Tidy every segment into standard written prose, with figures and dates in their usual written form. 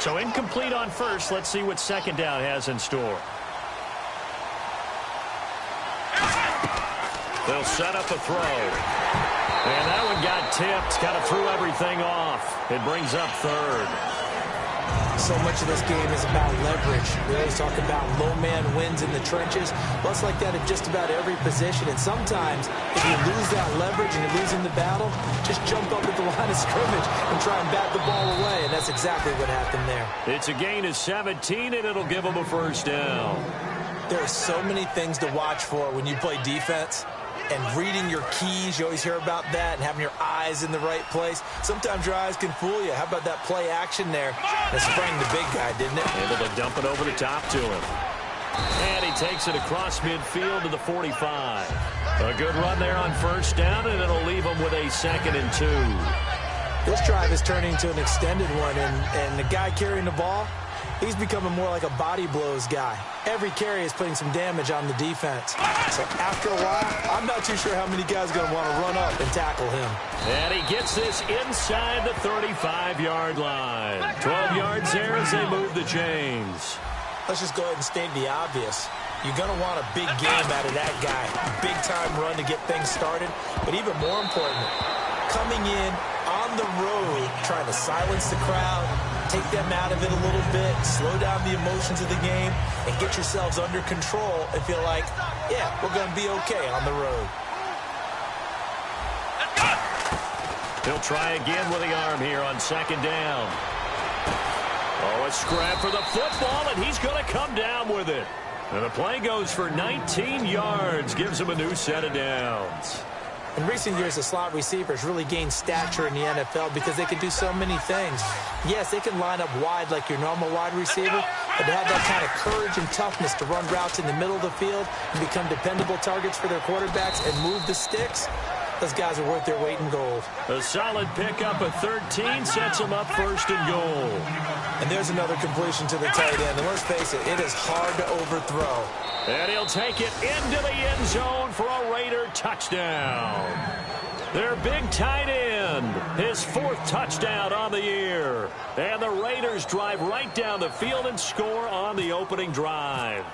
So incomplete on first. Let's see what second down has in store. They'll set up a throw. And that one got tipped. Kind of threw everything off. It brings up third. So much of this game is about leverage. We always talk about low man wins in the trenches. Well, it's like that at just about every position. And sometimes, if you lose that leverage and you're losing the battle, just jump up at the line of scrimmage and try and bat the ball away. And that's exactly what happened there. It's a gain of 17, and it'll give them a first down. There are so many things to watch for when you play defense. And reading your keys, you always hear about that, and having your eyes in the right place. Sometimes your eyes can fool you. How about that play action there? That sprang the big guy, didn't it? Able to dump it over the top to him. And he takes it across midfield to the 45. A good run there on first down, and it'll leave him with a 2nd and 2. This drive is turning into an extended one, and the guy carrying the ball, he's becoming more like a body blows guy. Every carry is putting some damage on the defense. So after a while, I'm not too sure how many guys are going to want to run up and tackle him. And he gets this inside the 35-yard line. 12 yards there as they move the chains. Let's just go ahead and state the obvious. You're going to want a big game out of that guy. Big-time run to get things started. But even more important, coming in on the road, trying to silence the crowd, take them out of it a little bit, slow down the emotions of the game, and get yourselves under control and feel like, yeah, we're going to be okay on the road. He'll try again with the arm here on second down. Oh, a scrap for the football, and he's going to come down with it. And the play goes for 19 yards, gives him a new set of downs. In recent years, the slot receivers really gained stature in the NFL because they can do so many things. Yes, they can line up wide like your normal wide receiver, but to have that kind of courage and toughness to run routes in the middle of the field and become dependable targets for their quarterbacks and move the sticks, those guys are worth their weight in gold. A solid pickup of 13 sets them up 1st and goal. And there's another completion to the tight end. And let's face it is hard to overthrow. And he'll take it into the end zone for a Raider touchdown. Their big tight end, his 4th touchdown on the year. And the Raiders drive right down the field and score on the opening drive.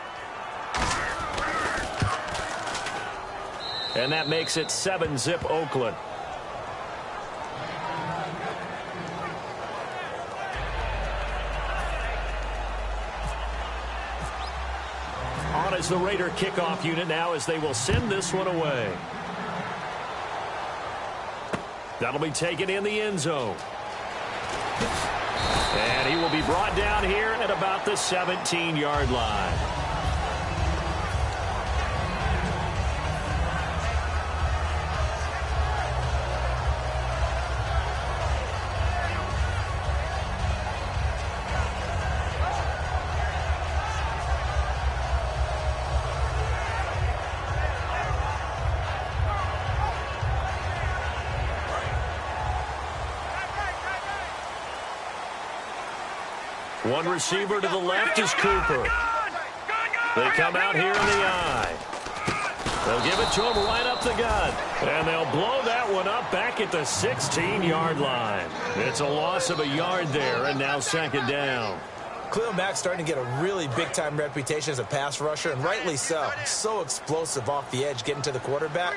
And that makes it 7-zip Oakland. On is the Raider kickoff unit now as they will send this one away. That'll be taken in the end zone. And he will be brought down here at about the 17-yard line. One receiver to the left is Cooper. They come out here in the eye. They'll give it to him right up the gut. And they'll blow that one up back at the 16-yard line. It's a loss of a yard there, and now 2nd down. Khalil Mack's starting to get a really big-time reputation as a pass rusher, and rightly so. So explosive off the edge getting to the quarterback.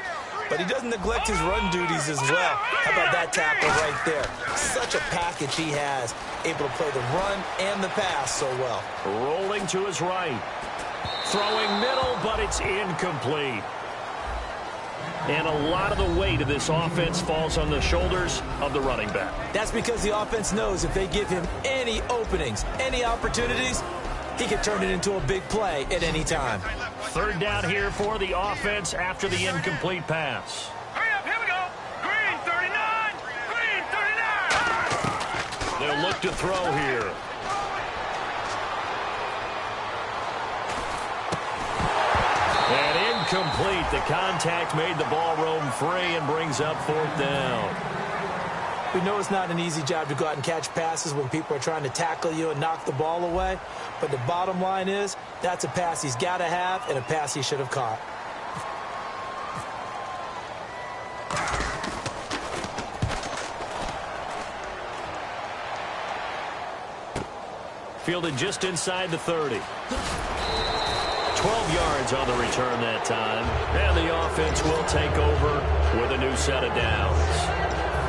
But he doesn't neglect his run duties as well. How about that tackle right there? Such a package he has, able to play the run and the pass so well. Rolling to his right. Throwing middle, but it's incomplete. And a lot of the weight of this offense falls on the shoulders of the running back. That's because the offense knows if they give him any openings, any opportunities, he can turn it into a big play at any time. 3rd down here for the offense after the incomplete pass. Hurry up, here we go. Green 39. Green 39. They'll look to throw here. And incomplete. The contact made the ball roam free and brings up 4th down. We know it's not an easy job to go out and catch passes when people are trying to tackle you and knock the ball away. But the bottom line is, that's a pass he's got to have and a pass he should have caught. Fielded just inside the 30. 12 yards on the return that time. And the offense will take over with a new set of downs.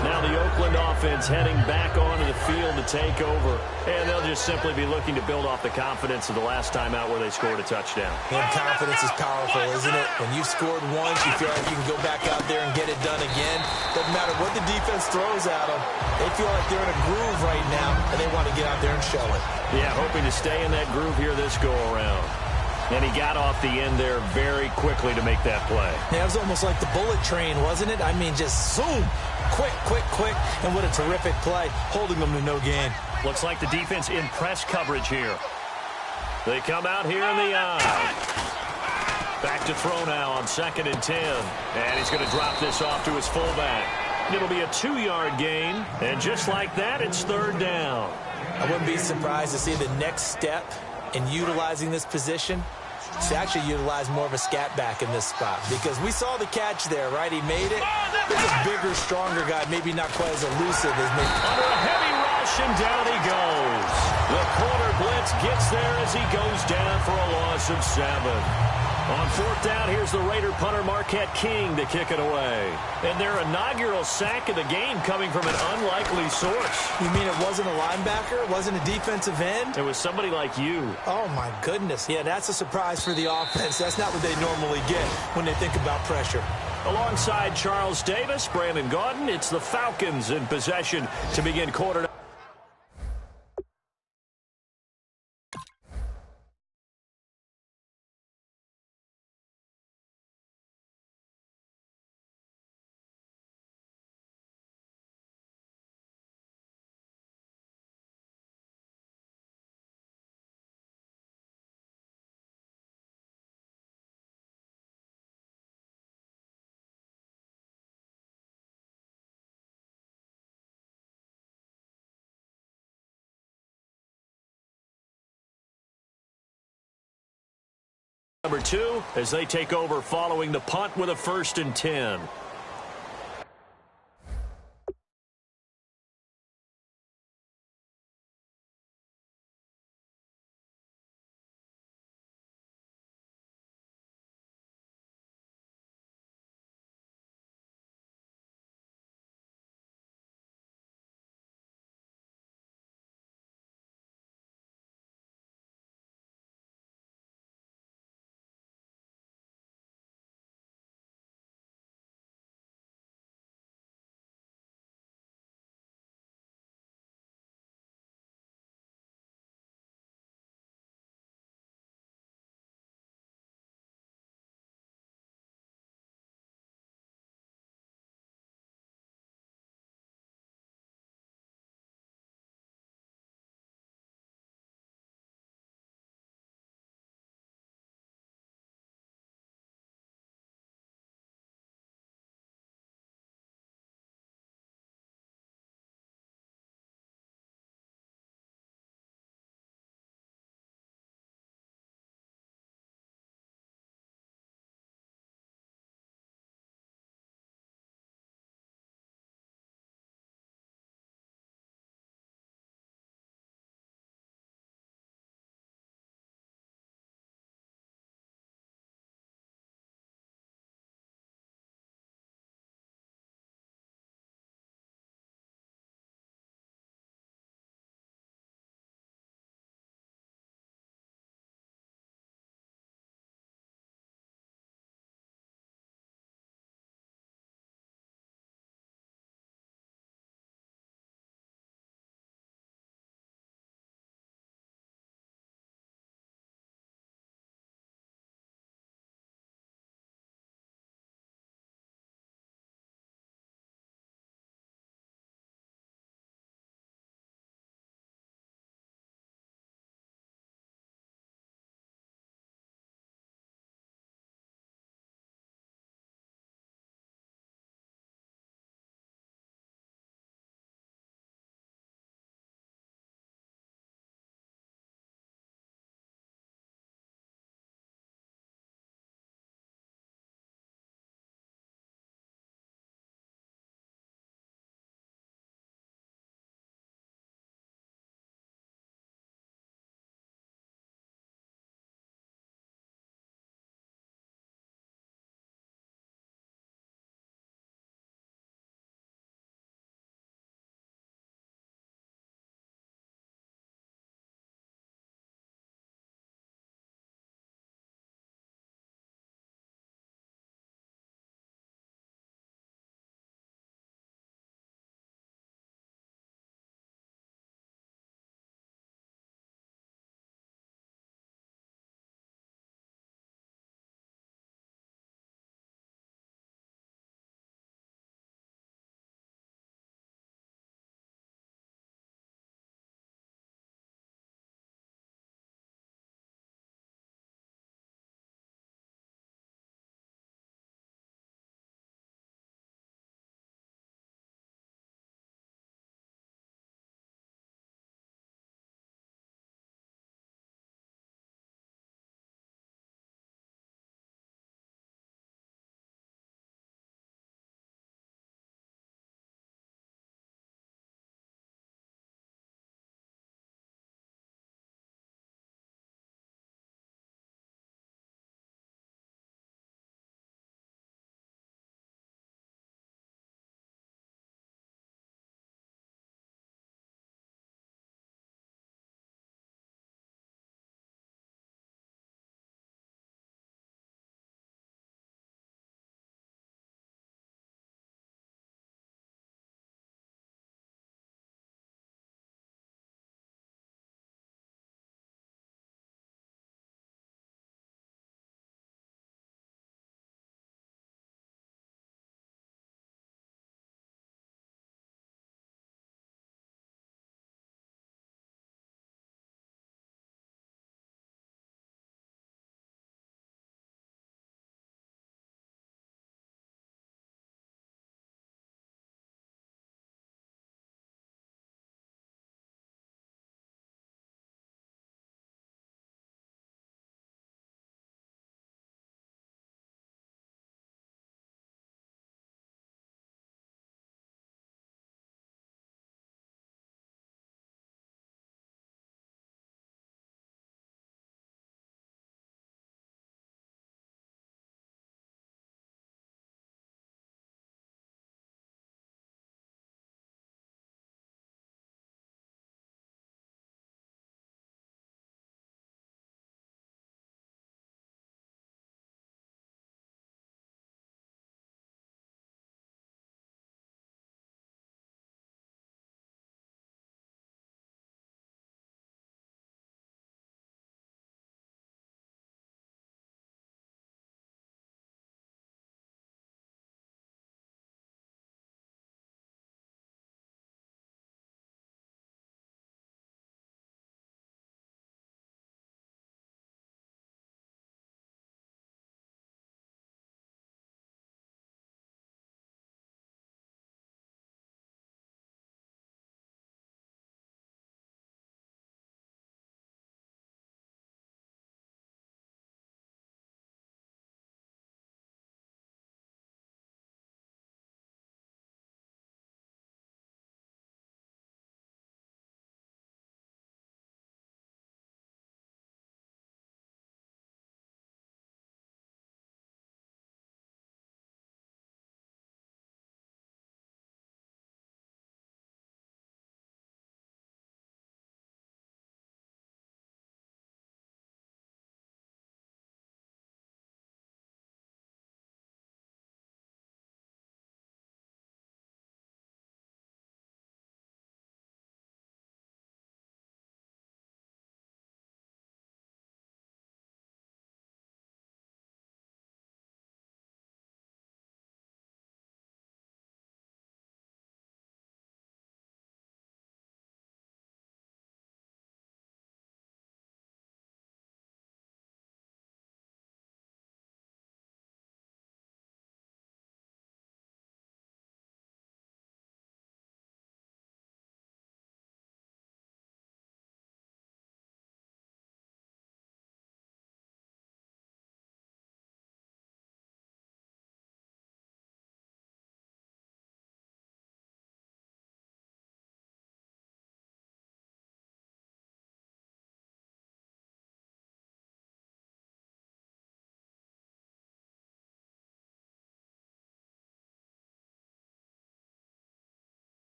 Now the Oakland offense heading back onto the field to take over. And they'll just simply be looking to build off the confidence of the last time out where they scored a touchdown. And confidence is powerful, isn't it? When you've scored once, you feel like you can go back out there and get it done again. Doesn't matter what the defense throws at them. They feel like they're in a groove right now, and they want to get out there and show it. Yeah, hoping to stay in that groove here this go-around. And he got off the end there very quickly to make that play. Yeah, it was almost like the bullet train, wasn't it? I mean, just zoom. Quick, quick, quick. And what a terrific play, holding them to no gain. Looks like the defense in press coverage here. They come out here in the eye. Back to throw now on 2nd and 10. And he's going to drop this off to his fullback. It'll be a 2-yard gain. And just like that, it's 3rd down. I wouldn't be surprised to see the next step in utilizing this position to actually utilize more of a scat back in this spot, because we saw the catch there, right? He made it. It's a bigger, stronger guy, maybe not quite as elusive as maybe. Under a heavy rush, and down he goes. The corner blitz gets there as he goes down for a loss of 7. On 4th down, here's the Raider punter Marquette King to kick it away. And their inaugural sack of the game coming from an unlikely source. You mean it wasn't a linebacker? It wasn't a defensive end? It was somebody like you. Oh, my goodness. Yeah, that's a surprise for the offense. That's not what they normally get when they think about pressure. Alongside Charles Davis, Brandon Gaudin, it's the Falcons in possession to begin quarter. Number 2 as they take over following the punt with a 1st and 10.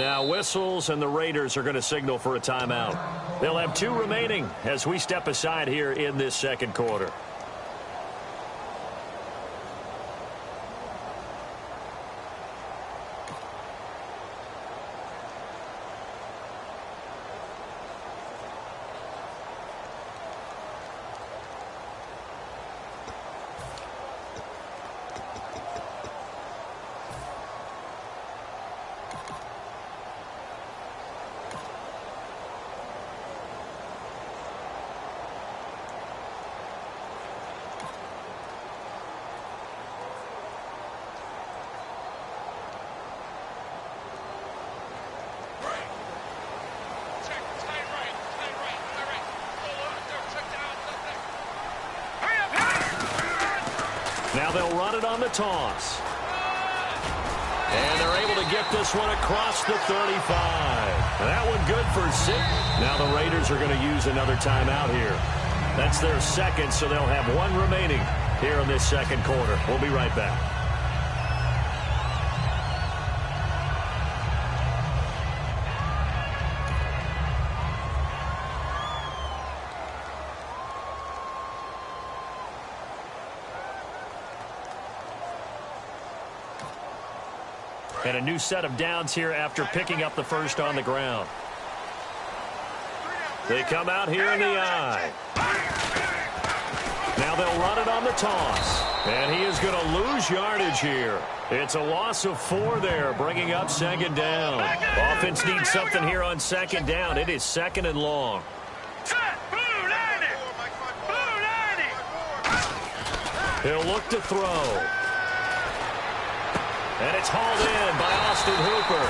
Now whistles, and the Raiders are going to signal for a timeout. They'll have 2 remaining as we step aside here in this second quarter. Now they'll run it on the toss. And they're able to get this one across the 35. That one good for 6. Now the Raiders are going to use another timeout here. That's their second, so they'll have 1 remaining here in this second quarter. We'll be right back. And a new set of downs here after picking up the first on the ground. They come out here in the eye. Now they'll run it on the toss. And he is going to lose yardage here. It's a loss of 4 there, bringing up second down. Offense needs something here on second down. It is second and long. He'll look to throw. And it's hauled in by Austin Hooper.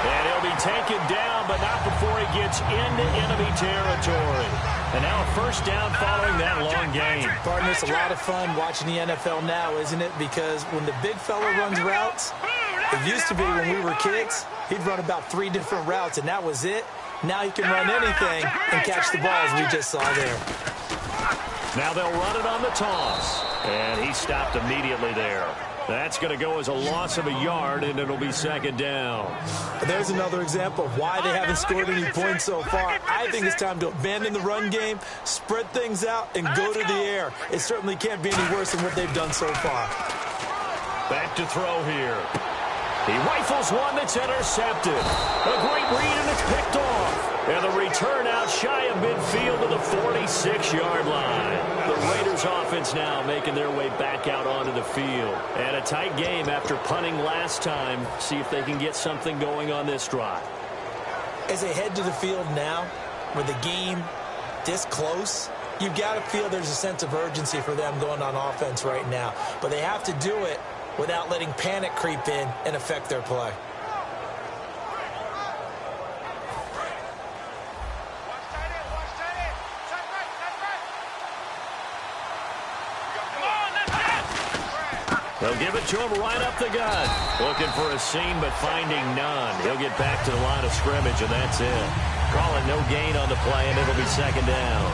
And he'll be taken down, but not before he gets into enemy territory. And now a first down following that long gain. Partner, it's a lot of fun watching the NFL now, isn't it? Because when the big fella runs routes, it used to be when we were kids, he'd run about 3 different routes, and that was it. Now he can run anything and catch the ball, as we just saw there. Now they'll run it on the toss. And he stopped immediately there. That's going to go as a loss of a yard, and it'll be second down. There's another example of why they haven't scored any points so far. I think it's time to abandon the run game, spread things out, and go to the air. It certainly can't be any worse than what they've done so far. Back to throw here. He rifles one that's intercepted. A great read, and it's picked off. And the return out shy of midfield to the 46-yard line. The Raiders offense now making their way back out onto the field. And a tight game after punting last time. See if they can get something going on this drive. As they head to the field now, with the game this close, you've got to feel there's a sense of urgency for them going on offense right now. But they have to do it without letting panic creep in and affect their play. They'll give it to him right up the gut. Looking for a seam, but finding none. He'll get back to the line of scrimmage, and that's it. Calling no gain on the play, and it'll be second down.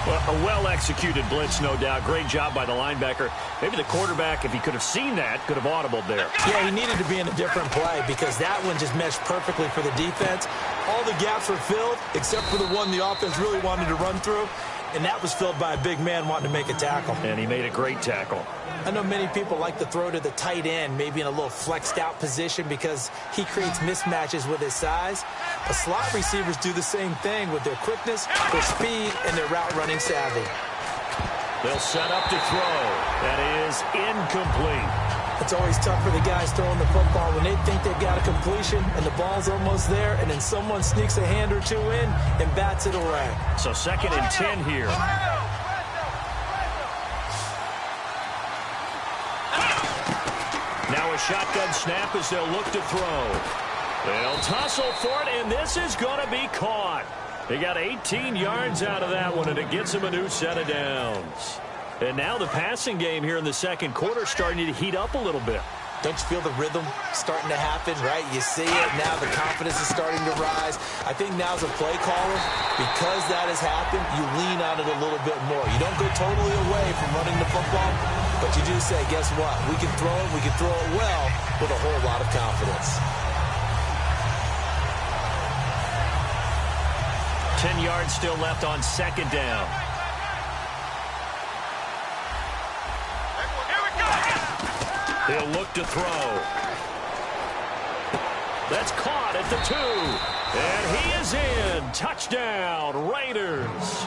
Well, a well-executed blitz, no doubt. Great job by the linebacker. Maybe the quarterback, if he could have seen that, could have audibled there. Yeah, he needed to be in a different play because that one just meshed perfectly for the defense. All the gaps were filled except for the one the offense really wanted to run through, and that was filled by a big man wanting to make a tackle. And he made a great tackle. I know many people like to throw to the tight end, maybe in a little flexed out position because he creates mismatches with his size. But slot receivers do the same thing with their quickness, their speed, and their route running savvy. They'll set up to throw. That is incomplete. It's always tough for the guys throwing the football when they think they've got a completion and the ball's almost there, and then someone sneaks a hand or two in and bats it away. So second and 10 here. Now a shotgun snap as they'll look to throw. They'll tussle for it, and this is going to be caught. They got 18 yards out of that one, and it gets them a new set of downs. And now the passing game here in the second quarter starting to heat up a little bit. Don't you feel the rhythm starting to happen, right? You see it now. The confidence is starting to rise. I think now as a play caller, because that has happened, you lean on it a little bit more. You don't go totally away from running the football, but you do say, guess what? We can throw it well with a whole lot of confidence. 10 yards still left on second down. He'll look to throw. That's caught at the 2. And he is in. Touchdown, Raiders.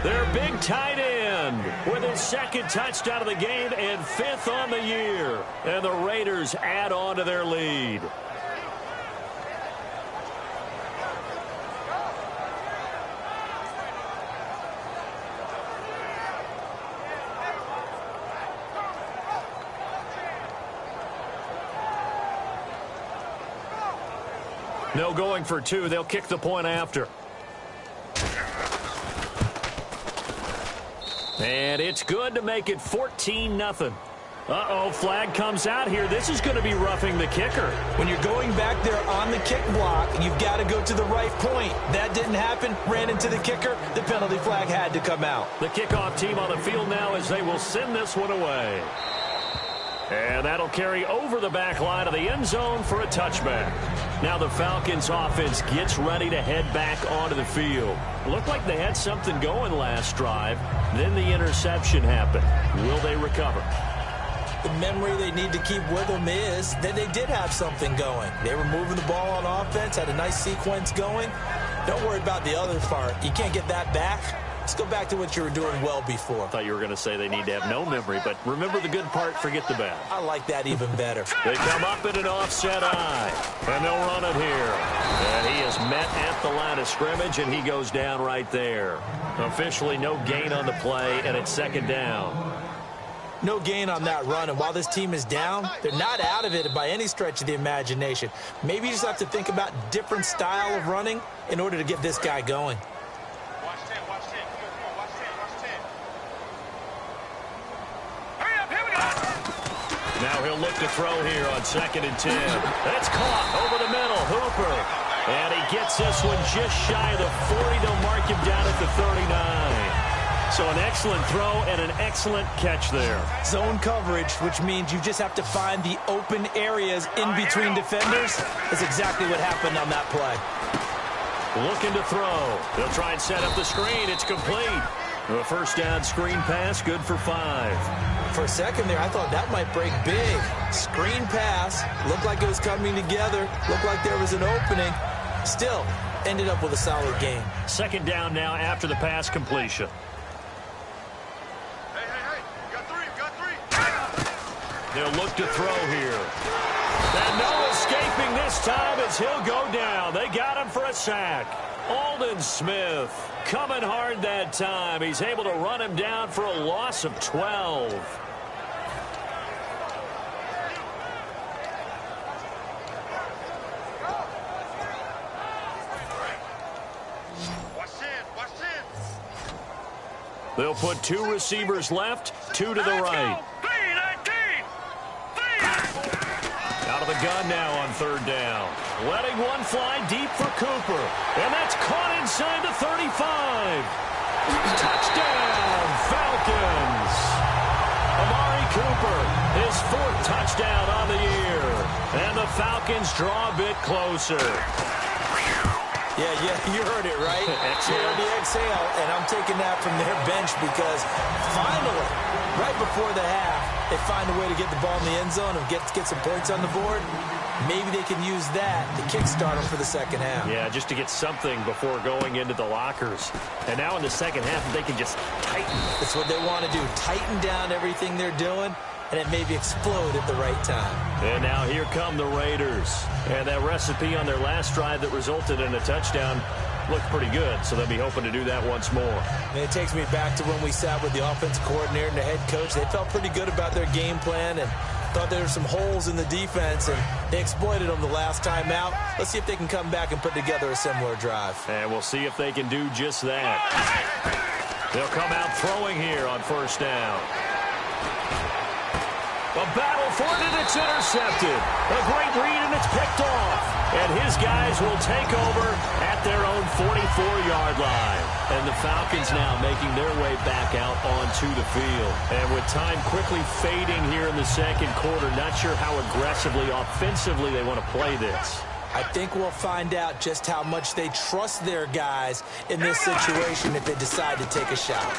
Their big tight end with his second touchdown of the game and 5th on the year. And the Raiders add on to their lead. No going for 2. They'll kick the point after. And it's good to make it 14-0. Uh-oh, flag comes out here. This is going to be roughing the kicker. When you're going back there on the kick block, you've got to go to the right point. That didn't happen. Ran into the kicker. The penalty flag had to come out. The kickoff team on the field now as they will send this one away. And that'll carry over the back line of the end zone for a touchback. Now the Falcons offense gets ready to head back onto the field. Looked like they had something going last drive. Then the interception happened. Will they recover? The memory they need to keep with them is that they did have something going. They were moving the ball on offense, had a nice sequence going. Don't worry about the other part. You can't get that back. Let's go back to what you were doing well before. I thought you were going to say they need to have no memory, but remember the good part, forget the bad. I like that even better. They come up in an offset eye, and they'll run it here. And he is met at the line of scrimmage, and he goes down right there. Officially no gain on the play, and it's second down. No gain on that run, and while this team is down, they're not out of it by any stretch of the imagination. Maybe you just have to think about different style of running in order to get this guy going. Now he'll look to throw here on 2nd and 10. That's caught over the middle. Hooper. And he gets this one just shy of the 40. They'll mark him down at the 39. So an excellent throw and an excellent catch there. Zone coverage, which means you just have to find the open areas in between defenders. That's exactly what happened on that play. Looking to throw. They'll try and set up the screen. It's complete. A first down screen pass, good for 5. For a second there, I thought that might break big. Screen pass, looked like it was coming together, looked like there was an opening. Still, ended up with a solid game. Second down now after the pass completion. Hey, got three. They'll look to throw here. And no escaping this time as he'll go down. They got him for a sack. Aldon Smith coming hard that time. He's able to run him down for a loss of 12. Watch this. They'll put 2 receivers left, 2 to the right. Out of the gun now on 3rd down. Letting one fly deep for Cooper. And that's caught inside the 35. Touchdown, Falcons. Amari Cooper, his 4th touchdown on the year. And the Falcons draw a bit closer. Yeah, you heard it, right? You heard the exhale, and I'm taking that from their bench because finally, right before the half, they find a way to get the ball in the end zone and get some points on the board. Maybe they can use that to kickstart them for the second half. Yeah, just to get something before going into the lockers. And now in the second half, they can just tighten. That's what they want to do, tighten down everything they're doing, and it maybe explode at the right time. And now here come the Raiders. And that recipe on their last drive that resulted in a touchdown looked pretty good, so they'll be hoping to do that once more. And it takes me back to when we sat with the offensive coordinator and the head coach. They felt pretty good about their game plan and thought there were some holes in the defense, and they exploited them the last time out. Let's see if they can come back and put together a similar drive. And we'll see if they can do just that. They'll come out throwing here on 1st down. A battle for it, and it's intercepted. A great read, and it's picked off. And his guys will take over at their own 44-yard line. And the Falcons now making their way back out onto the field. And with time quickly fading here in the second quarter, not sure how aggressively, offensively they want to play this. I think we'll find out just how much they trust their guys in this situation if they decide to take a shot.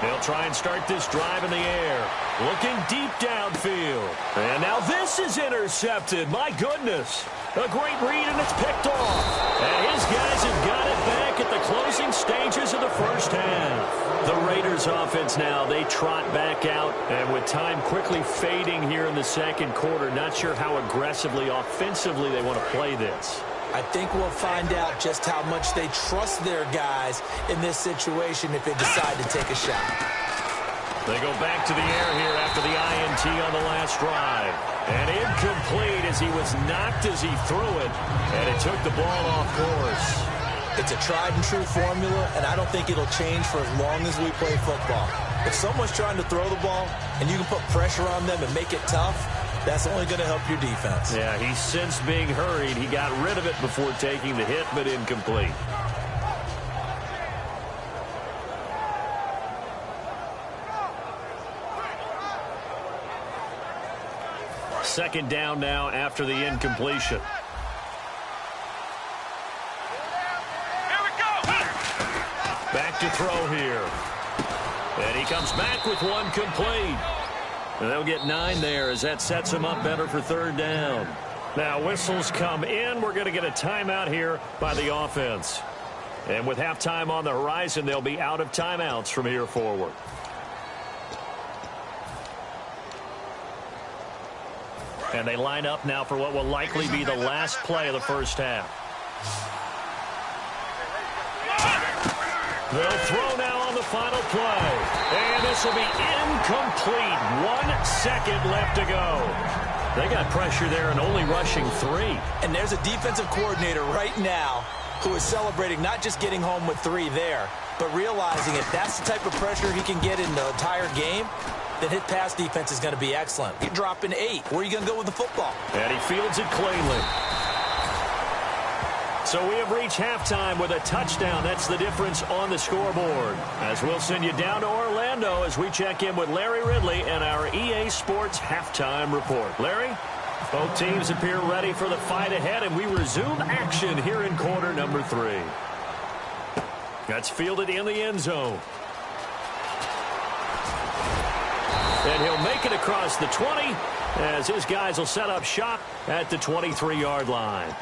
They'll try and start this drive in the air. Looking deep downfield. And now this is intercepted. My goodness. A great read, and it's picked off. And his guys have got it back at the closing stages of the first half. The Raiders offense now, they trot back out. And with time quickly fading here in the second quarter, not sure how aggressively, offensively they want to play this. I think we'll find out just how much they trust their guys in this situation if they decide to take a shot. They go back to the air here after the INT on the last drive. And incomplete as he was knocked as he threw it. And it took the ball off course. It's a tried-and-true formula, and I don't think it'll change for as long as we play football. If someone's trying to throw the ball and you can put pressure on them and make it tough, that's only going to help your defense. Yeah, he sensed being hurried. He got rid of it before taking the hit, but incomplete. Second down now after the incompletion. Here we go. Back to throw here. And he comes back with one complete. And they'll get 9 there as that sets him up better for third down. Now whistles come in. We're going to get a timeout here by the offense. And with halftime on the horizon, they'll be out of timeouts from here forward. And they line up now for what will likely be the last play of the first half. They'll throw now on the final play. And this will be incomplete. 1 second left to go. They got pressure there and only rushing 3. And there's a defensive coordinator right now who is celebrating not just getting home with 3 there, but realizing if that's the type of pressure he can get in the entire game, then his pass defense is going to be excellent. You're dropping 8. Where are you going to go with the football? And he fields it cleanly. So we have reached halftime with a touchdown. That's the difference on the scoreboard. As we'll send you down to Orlando as we check in with Larry Ridley and our EA Sports halftime report. Larry, both teams appear ready for the fight ahead, and we resume action here in quarter number 3. That's fielded in the end zone. And he'll make it across the 20 as his guys will set up shop at the 23-yard line.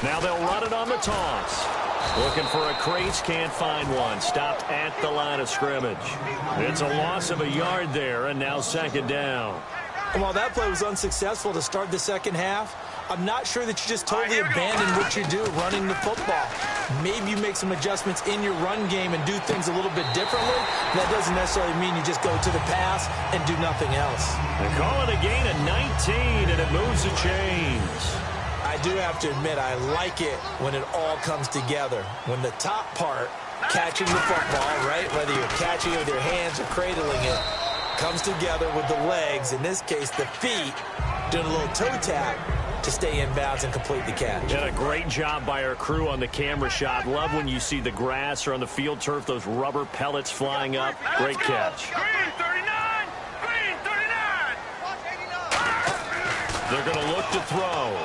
Now they'll run it on the toss. Looking for a crease, can't find one. Stopped at the line of scrimmage. It's a loss of a yard there, and now second down. And while that play was unsuccessful to start the second half, I'm not sure that you just totally abandon what you do running the football. Maybe you make some adjustments in your run game and do things a little bit differently. That doesn't necessarily mean you just go to the pass and do nothing else. They call it a gain of 19, and it moves the chains. I do have to admit, I like it when it all comes together. When the top part, catching the football, right, whether you're catching it with your hands or cradling it, comes together with the legs, in this case the feet, doing a little toe tap to stay in bounds and complete the catch. And a great job by our crew on the camera shot. Love when you see the grass or on the field turf, those rubber pellets flying up. Great catch. Green 39! Green 39! They're going to look to throw.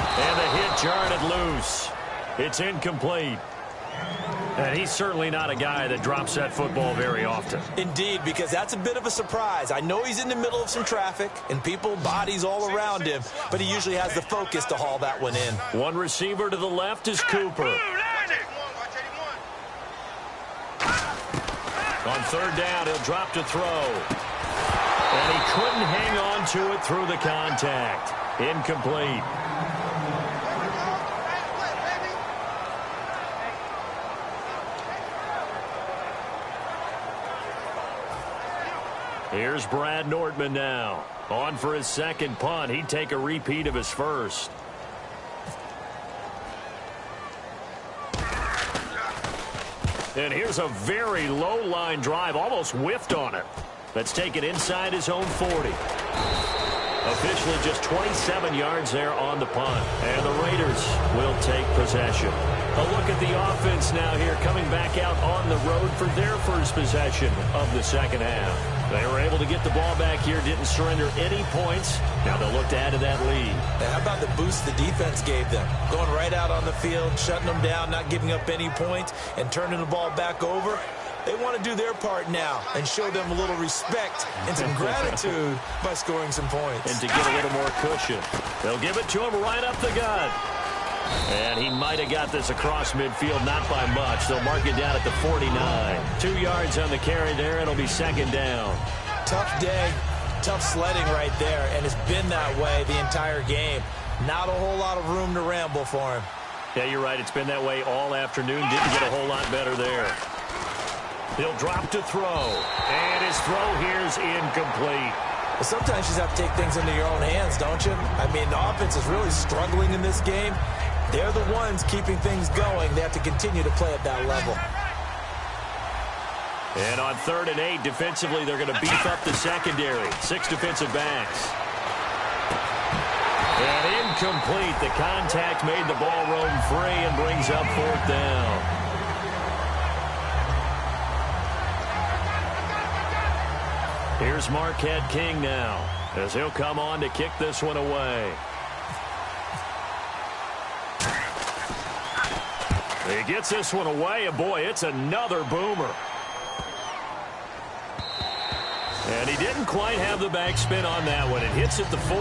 And the hit jarred it loose. It's incomplete. And he's certainly not a guy that drops that football very often. Indeed, because that's a bit of a surprise. I know he's in the middle of some traffic and people, bodies all around him, but he usually has the focus to haul that one in. One receiver to the left is Cooper. On third down, he'll drop to throw. And he couldn't hang on to it through the contact. Incomplete. Here's Brad Nortman now. On for his second punt. He'd take a repeat of his first. And here's a very low line drive. Almost whiffed on it. That's taken inside his own 40. Officially just 27 yards there on the punt. And the Raiders will take possession. A look at the offense now here, coming back out on the road for their first possession of the second half. They were able to get the ball back here, didn't surrender any points. Now they'll look to add to that lead. Now, how about the boost the defense gave them? Going right out on the field, shutting them down, not giving up any points, and turning the ball back over. They want to do their part now and show them a little respect and some gratitude by scoring some points. And to get a little more cushion. They'll give it to him right up the gut. And he might have got this across midfield, not by much. They'll mark it down at the 49. 2 yards on the carry there. It'll be second down. Tough day, tough sledding right there, and it's been that way the entire game. Not a whole lot of room to ramble for him. Yeah, you're right. It's been that way all afternoon. Didn't get a whole lot better there. He'll drop to throw. And his throw here is incomplete. Well, sometimes you just have to take things into your own hands, don't you? I mean, the offense is really struggling in this game. They're the ones keeping things going. They have to continue to play at that level. And on 3rd and 8, defensively, they're going to beef up the secondary. 6 defensive backs. And incomplete. The contact made the ball roam free and brings up 4th down. Here's Marquette King now, as he'll come on to kick this one away. He gets this one away, and boy, it's another boomer. And he didn't quite have the backspin on that one. It hits at the 4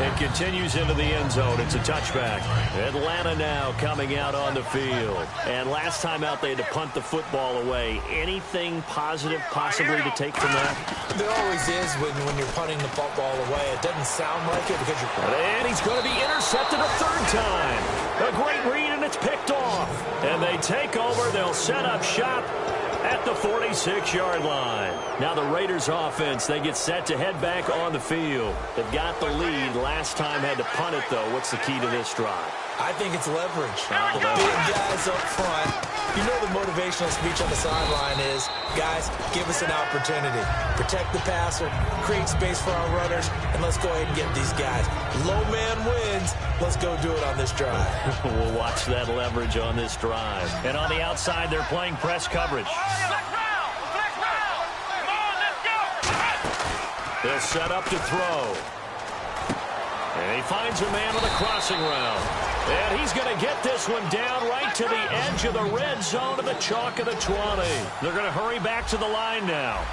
and continues into the end zone. It's a touchback. Atlanta now coming out on the field. And last time out, they had to punt the football away. Anything positive possibly to take from that? There always is when you're punting the football away. It doesn't sound like it because you're... And he's going to be intercepted a 3rd time. A great read, and it's picked off. And they take over. They'll set up shop at the 46-yard line. Now the Raiders offense, they get set to head back on the field. They've got the lead. Last time had to punt it, though. What's the key to this drive? I think it's leverage. The big guys up front. You know the motivational speech on the sideline is, guys, give us an opportunity. Protect the passer, create space for our runners, and let's go ahead and get these guys. Low man wins. Let's go do it on this drive. We'll watch that leverage on this drive. And on the outside, they're playing press coverage. They'll set up to throw. And he finds a man on the crossing route. And he's going to get this one down right to the edge of the red zone of the chalk of the 20. They're going to hurry back to the line now.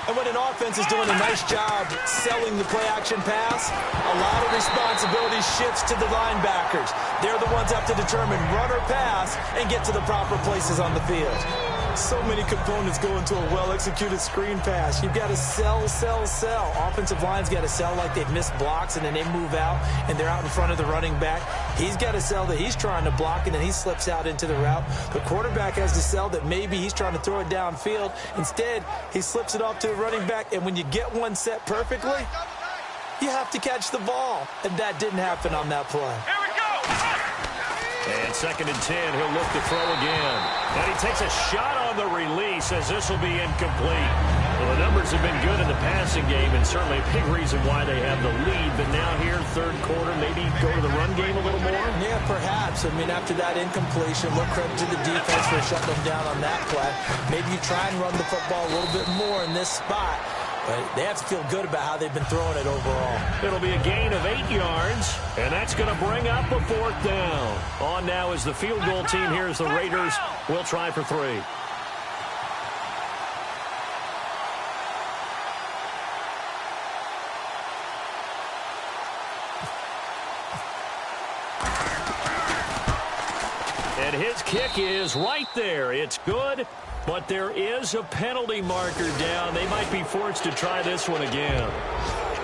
And when an offense is doing a nice job selling the play-action pass, a lot of responsibility shifts to the linebackers. They're the ones have to determine run or pass and get to the proper places on the field. So many components go into a well-executed screen pass. You've got to sell, sell, sell. Offensive line's got to sell like they've missed blocks, and then they move out, and they're out in front of the running back. He's got to sell that he's trying to block, and then he slips out into the route. The quarterback has to sell that maybe he's trying to throw it downfield. Instead, he slips it off to the running back, and when you get one set perfectly, you have to catch the ball. And that didn't happen on that play. Here we go. And 2nd and 10, he'll look to throw again. And he takes a shot on the release as this will be incomplete. Well, the numbers have been good in the passing game and certainly a big reason why they have the lead. But now here, 3rd quarter, maybe go to the run game a little more? Yeah, perhaps. I mean, after that incompletion, look credit to the defense for shutting them down on that play. Maybe you try and run the football a little bit more in this spot. But they have to feel good about how they've been throwing it overall. It'll be a gain of 8 yards, and that's going to bring up a 4th down. On now is the field goal team. Here's the Raiders. We'll try for 3. And his kick is right there. It's good. But there is a penalty marker down. They might be forced to try this one again.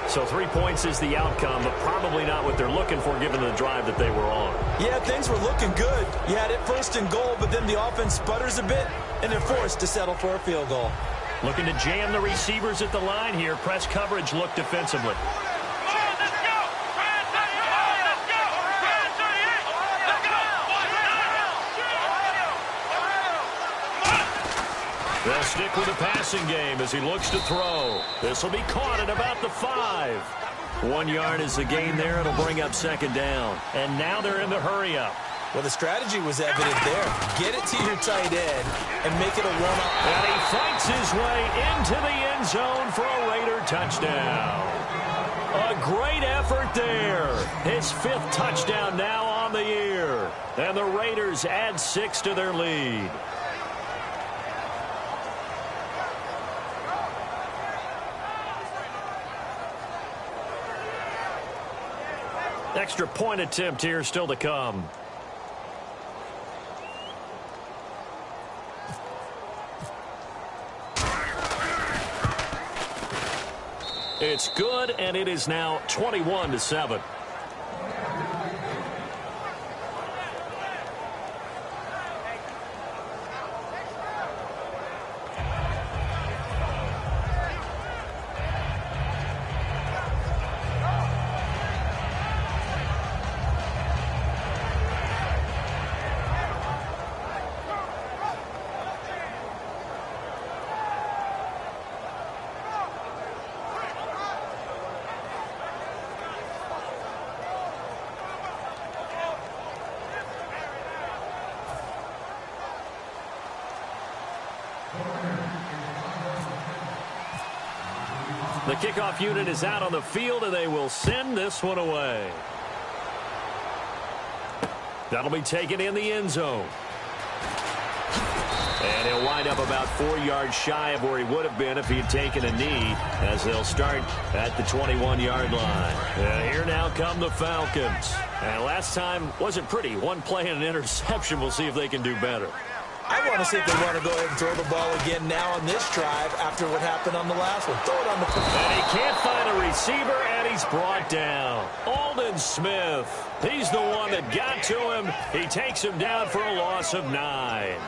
So 3 points is the outcome, but probably not what they're looking for given the drive that they were on. Yeah, things were looking good. You had it 1st and goal, but then the offense sputters a bit, and they're forced to settle for a field goal. Looking to jam the receivers at the line here. Press coverage look defensively. They'll stick with the passing game as he looks to throw. This will be caught at about the 5. 1 yard is the gain there. It'll bring up second down. And now they're in the hurry-up. Well, the strategy was evident there. Get it to your tight end and make it a run-up. And he fights his way into the end zone for a Raider touchdown. A great effort there. His 5th touchdown now on the year. And the Raiders add 6 to their lead. Extra point attempt here still to come. It's good, and it is now 21-7. The kickoff unit is out on the field, and they will send this one away. That'll be taken in the end zone. And he'll wind up about 4 yards shy of where he would have been if he had taken a knee, as they'll start at the 21-yard line. And here now come the Falcons. And last time wasn't pretty. One play and an interception. We'll see if they can do better. I want to see if they want to go ahead and throw the ball again now on this drive after what happened on the last one. Throw it on the field. And he can't find a receiver, and he's brought down. Alden Smith. He's the one that got to him. He takes him down for a loss of 9.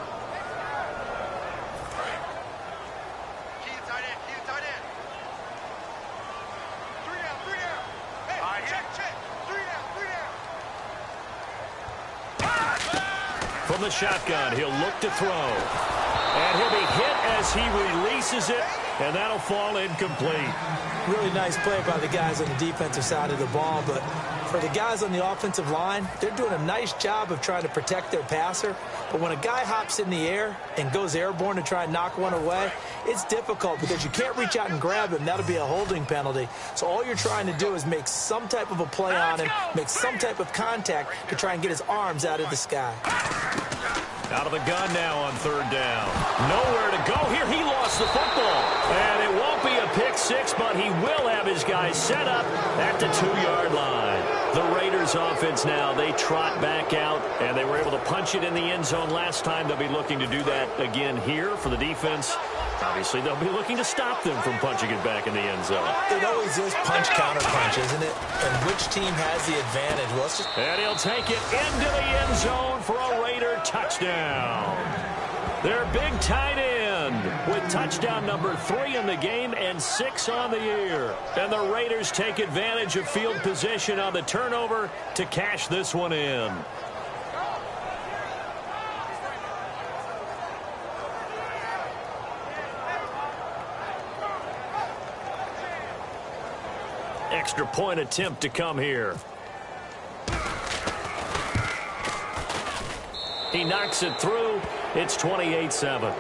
From the shotgun, he'll look to throw. And he'll be hit as he releases it, and that'll fall incomplete. Really nice play by the guys on the defensive side of the ball, but for the guys on the offensive line, they're doing a nice job of trying to protect their passer. But when a guy hops in the air and goes airborne to try and knock one away, it's difficult because you can't reach out and grab him. That'll be a holding penalty. So all you're trying to do is make some type of a play on him, make some type of contact to try and get his arms out of the sky. Out of the gun now on 3rd down. Nowhere to go here. He lost the football. And it won't be a pick 6, but he will have his guys set up at the 2-yard line. The Raiders offense now, they trot back out, and they were able to punch it in the end zone last time. They'll be looking to do that again here for the defense. Obviously, they'll be looking to stop them from punching it back in the end zone. It always is punch-counter-punch, isn't it? And which team has the advantage? Well, and he'll take it into the end zone for a Raider touchdown. Their big tight end with touchdown number 3 in the game and 6 on the year. And the Raiders take advantage of field position on the turnover to cash this one in. Extra point attempt to come here. He knocks it through. It's 28-7.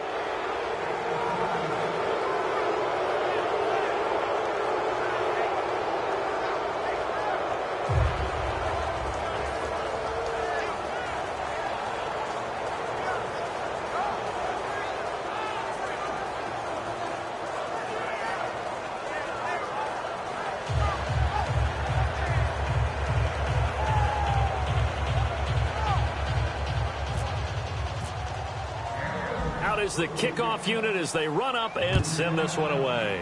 Is the kickoff unit as they run up and send this one away.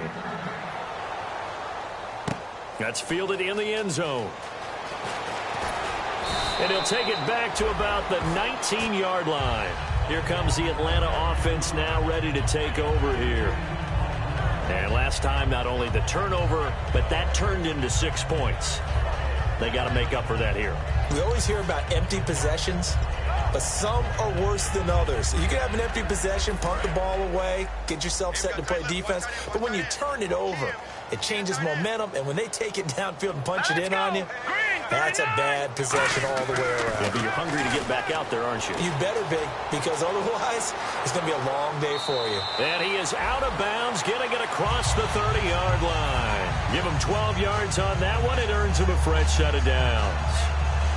That's fielded in the end zone. And he'll take it back to about the 19-yard line. Here comes the Atlanta offense now ready to take over here. And last time, not only the turnover, but that turned into 6 points. They got to make up for that here. We always hear about empty possessions. but some are worse than others. You can have an empty possession, punt the ball away, get yourself set to play defense, but when you turn it over, it changes momentum, and when they take it downfield and punch it in on you, that's a bad possession all the way around. Yeah, but you're hungry to get back out there, aren't you? You better be, because otherwise, it's going to be a long day for you. And he is out of bounds, getting it across the 30-yard line. Give him 12 yards on that one. It earns him a fresh set of downs.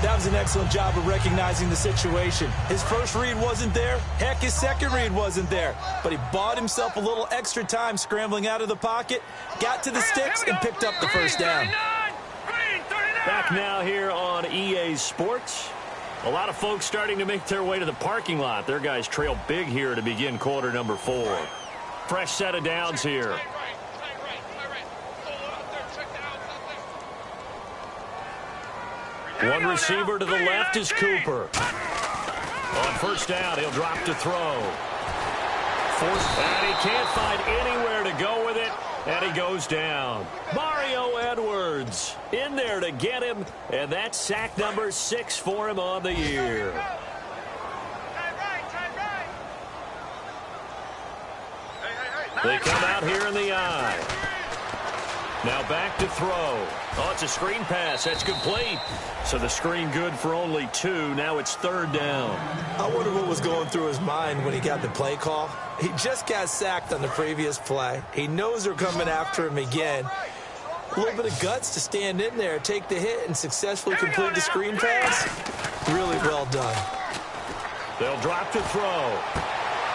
That was an excellent job of recognizing the situation. His first read wasn't there. Heck, his second read wasn't there. But he bought himself a little extra time scrambling out of the pocket, got to the sticks, and picked up the first down. Back now here on EA Sports. A lot of folks starting to make their way to the parking lot. Their guys trail big here to begin quarter number 4. Fresh set of downs here. One receiver to the left is Cooper. On first down, he'll drop to throw. And he can't find anywhere to go with it, and he goes down. Mario Edwards in there to get him, and that's sack number 6 for him on the year. They come out here in the eye. Now back to throw. Oh, it's a screen pass. That's complete. So the screen good for only 2. Now it's third down. I wonder what was going through his mind when he got the play call. He just got sacked on the previous play. He knows they're coming after him again. A little bit of guts to stand in there, take the hit, and successfully complete the screen pass. Really well done. They'll drop to throw.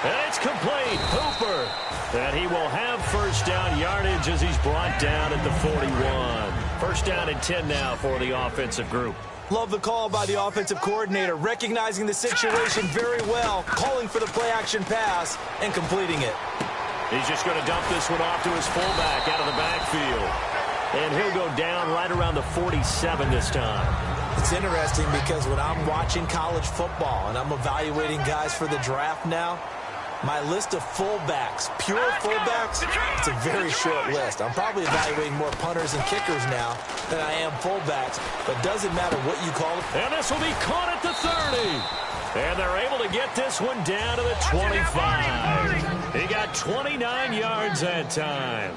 And it's complete. Hooper. And he will have first down yardage as he's brought down at the 41. First down and 10 now for the offensive group. Love the call by the offensive coordinator, recognizing the situation very well, calling for the play-action pass, and completing it. He's just going to dump this one off to his fullback out of the backfield. And he'll go down right around the 47 this time. It's interesting because when I'm watching college football and I'm evaluating guys for the draft now, my list of fullbacks, pure fullbacks, it's a very short list. I'm probably evaluating more punters and kickers now than I am fullbacks, but doesn't matter what you call it. And this will be caught at the 30. And they're able to get this one down to the 25. He got 29 yards that time.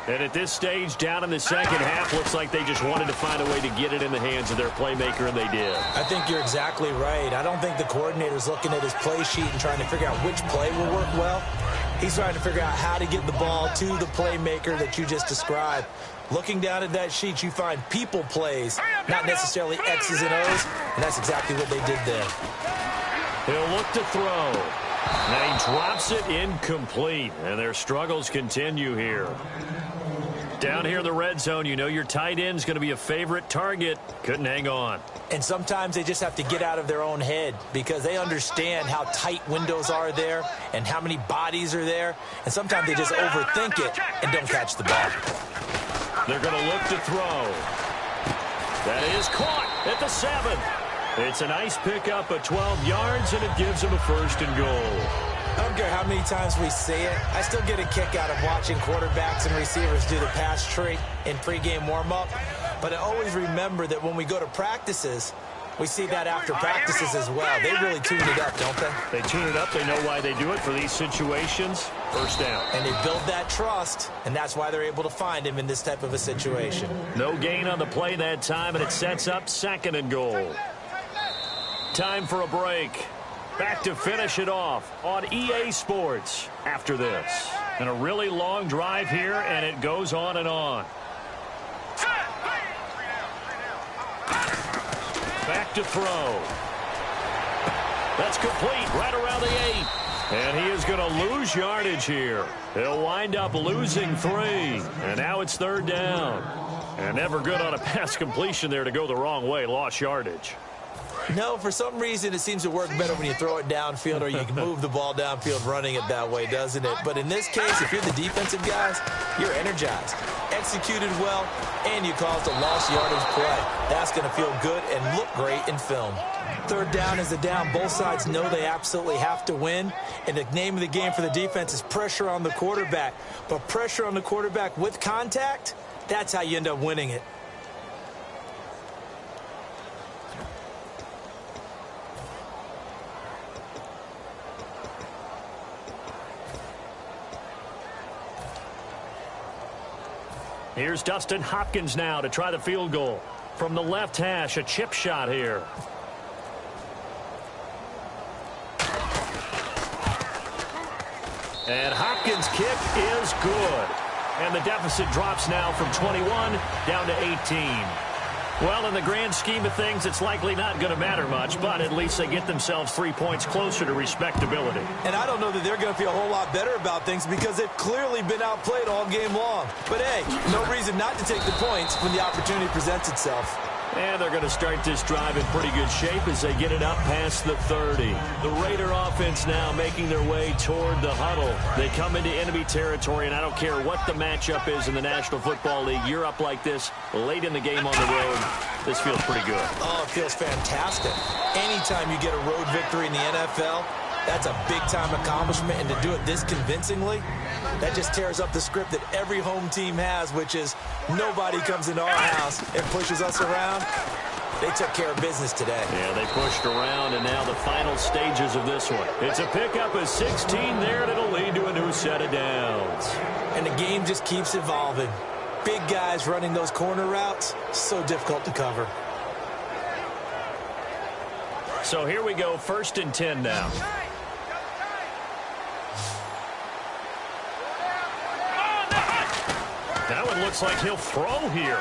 And at this stage, down in the second half, looks like they just wanted to find a way to get it in the hands of their playmaker, and they did. I think you're exactly right. I don't think the coordinator's looking at his play sheet and trying to figure out which play will work well. He's trying to figure out how to get the ball to the playmaker that you just described. Looking down at that sheet, you find people plays, not necessarily X's and O's, and that's exactly what they did there. He'll look to throw. Now he drops it incomplete, and their struggles continue here. Down here in the red zone, you know your tight end's going to be a favorite target. Couldn't hang on. And sometimes they just have to get out of their own head because they understand how tight windows are there and how many bodies are there. And sometimes they just overthink it and don't catch the ball. They're going to look to throw. That is caught at the 7. It's a nice pickup of 12 yards, and it gives them a first and goal. I don't care how many times we say it. I still get a kick out of watching quarterbacks and receivers do the pass tree in pregame warm-up. But I always remember that when we go to practices, we see that after practices as well. They really tune it up, don't they? They tune it up. They know why they do it for these situations. First down. And they build that trust, and that's why they're able to find him in this type of a situation. No gain on the play that time, and it sets up second and goal. Time for a break. Back to finish it off on EA Sports after this. And a really long drive here, and it goes on and on. Back to throw. That's complete right around the 8. And he is going to lose yardage here. He'll wind up losing 3. And now it's third down. And never good on a pass completion there to go the wrong way. Lost yardage. No, for some reason, it seems to work better when you throw it downfield or you can move the ball downfield running it that way, doesn't it? But in this case, if you're the defensive guys, you're energized, executed well, and you caused a lost yardage play. That's going to feel good and look great in film. Third down is a down. Both sides know they absolutely have to win, and the name of the game for the defense is pressure on the quarterback. But pressure on the quarterback with contact, that's how you end up winning it. Here's Dustin Hopkins now to try the field goal. From the left hash, a chip shot here. And Hopkins' kick is good. And the deficit drops now from 21 down to 18. Well, in the grand scheme of things, it's likely not going to matter much, but at least they get themselves 3 points closer to respectability. And I don't know that they're going to feel a whole lot better about things because they've clearly been outplayed all game long. But, hey, no reason not to take the points when the opportunity presents itself. And they're going to start this drive in pretty good shape as they get it up past the 30. The Raider offense now making their way toward the huddle. They come into enemy territory, and I don't care what the matchup is in the National Football League. You're up like this late in the game on the road. This feels pretty good. Oh, it feels fantastic. Anytime you get a road victory in the NFL, that's a big-time accomplishment, and to do it this convincingly, that just tears up the script that every home team has, which is nobody comes into our house and pushes us around. They took care of business today. Yeah, they pushed around, and now the final stages of this one. It's a pickup of 16 there, and it'll lead to a new set of downs. And the game just keeps evolving. Big guys running those corner routes, so difficult to cover. So here we go, 1st and 10 now. That one looks like he'll throw here.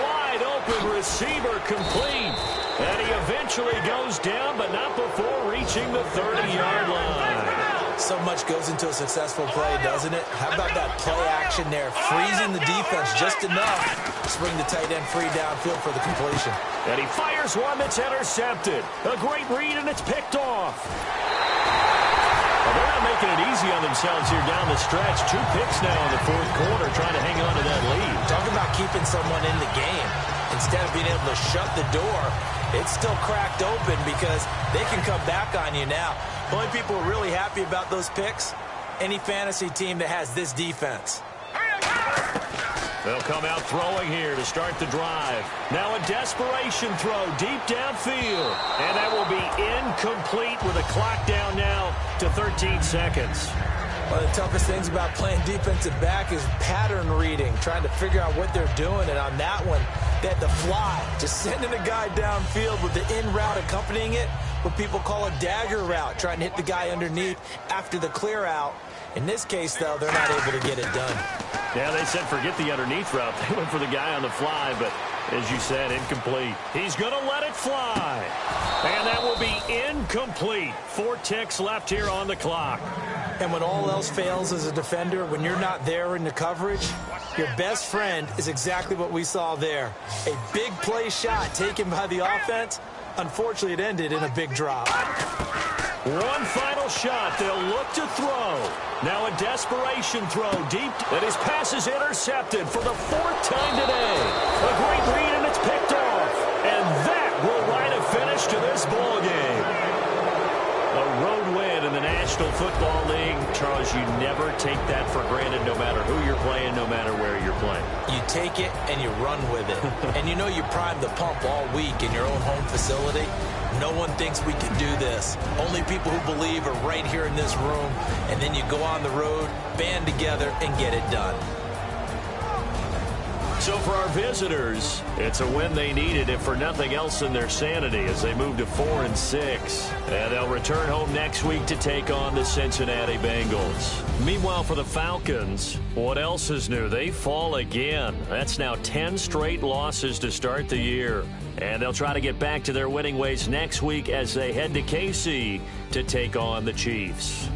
Wide open receiver complete. And he eventually goes down, but not before reaching the 30-yard line. So much goes into a successful play, doesn't it? How about that play action there? Freezing the defense just enough to spring the tight end free downfield for the completion. And he fires one that's intercepted. A great read, and it's picked off. Well, they're not making it easy on themselves here down the stretch. 2 picks now in the 4th quarter, trying to hang on to that lead. Talking about keeping someone in the game. Instead of being able to shut the door, it's still cracked open because they can come back on you now. The only people who are really happy about those picks, any fantasy team that has this defense. They'll come out throwing here to start the drive. Now a desperation throw deep downfield. And that will be incomplete with a clock down now to 13 seconds. One of the toughest things about playing defensive back is pattern reading, trying to figure out what they're doing. And on that one, they had to fly, just sending a guy downfield with the in route accompanying it, what people call a dagger route, trying to hit the guy underneath after the clear out. In this case, though, they're not able to get it done. Yeah, they said forget the underneath route. They went for the guy on the fly, but as you said, incomplete. He's going to let it fly. And that will be incomplete. 4 ticks left here on the clock. And when all else fails as a defender, when you're not there in the coverage, your best friend is exactly what we saw there. A big play shot taken by the offense. Unfortunately, it ended in a big drop. One final shot. They'll look to throw. Now a desperation throw deep. And his pass is intercepted for the 4th time today. A great read, and it's picked off. And that will write a finish to this ball game. A road win in the National Football League. Charles, you never take that for granted no matter who you're playing, no matter where you're playing. You take it and you run with it. And you know you primed the pump all week in your own home facility. No one thinks we can do this. Only people who believe are right here in this room. And then you go on the road, band together, and get it done. So for our visitors, it's a win they needed, if for nothing else than their sanity, as they move to 4-6. And they'll return home next week to take on the Cincinnati Bengals. Meanwhile, for the Falcons, what else is new? They fall again. That's now 10 straight losses to start the year. And they'll try to get back to their winning ways next week as they head to KC to take on the Chiefs.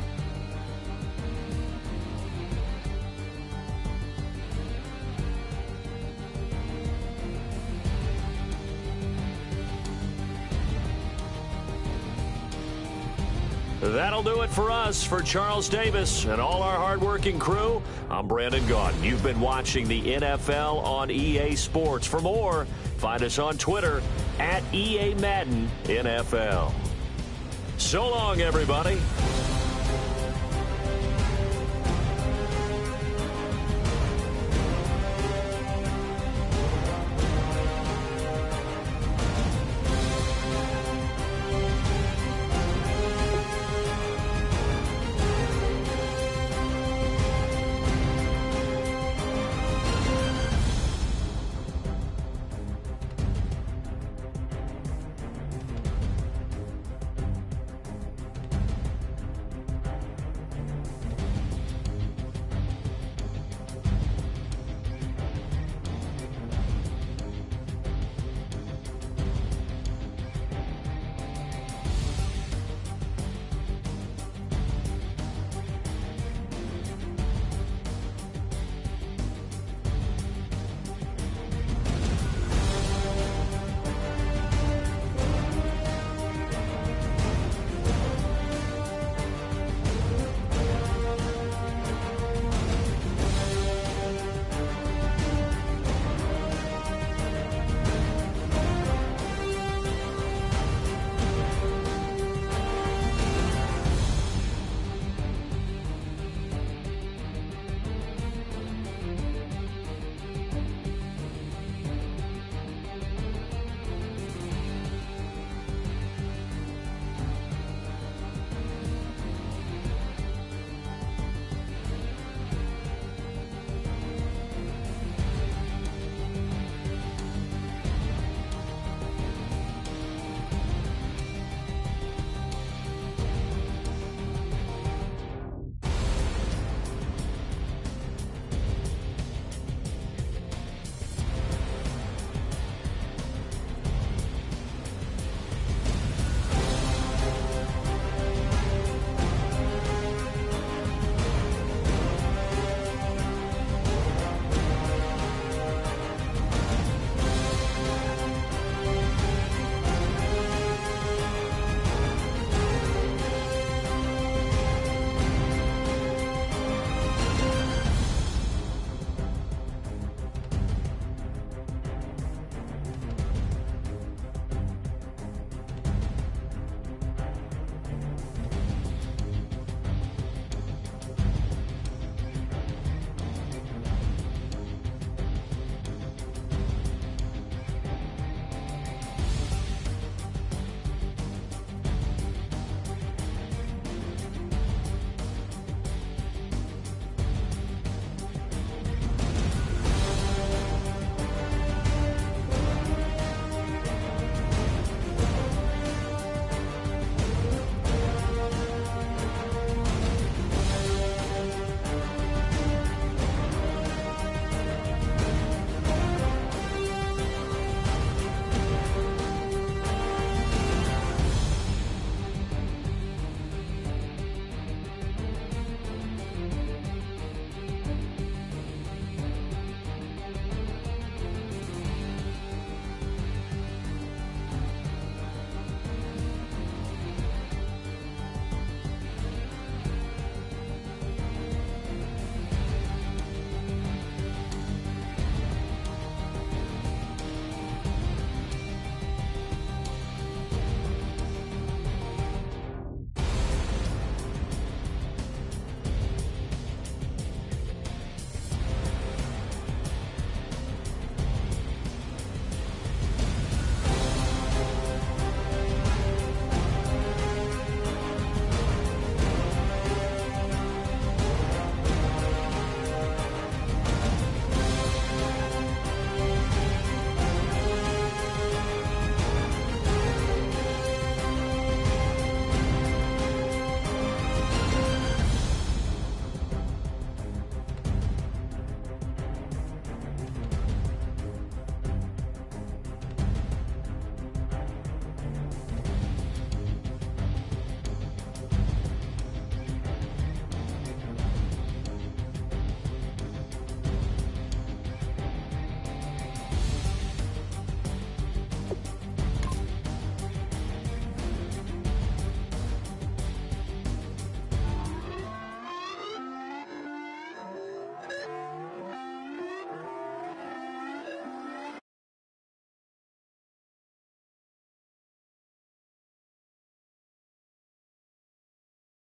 That'll do it for us. For Charles Davis and all our hardworking crew, I'm Brandon Gaudin. You've been watching the NFL on EA Sports. For more, find us on Twitter @EA Madden NFL. So long, everybody.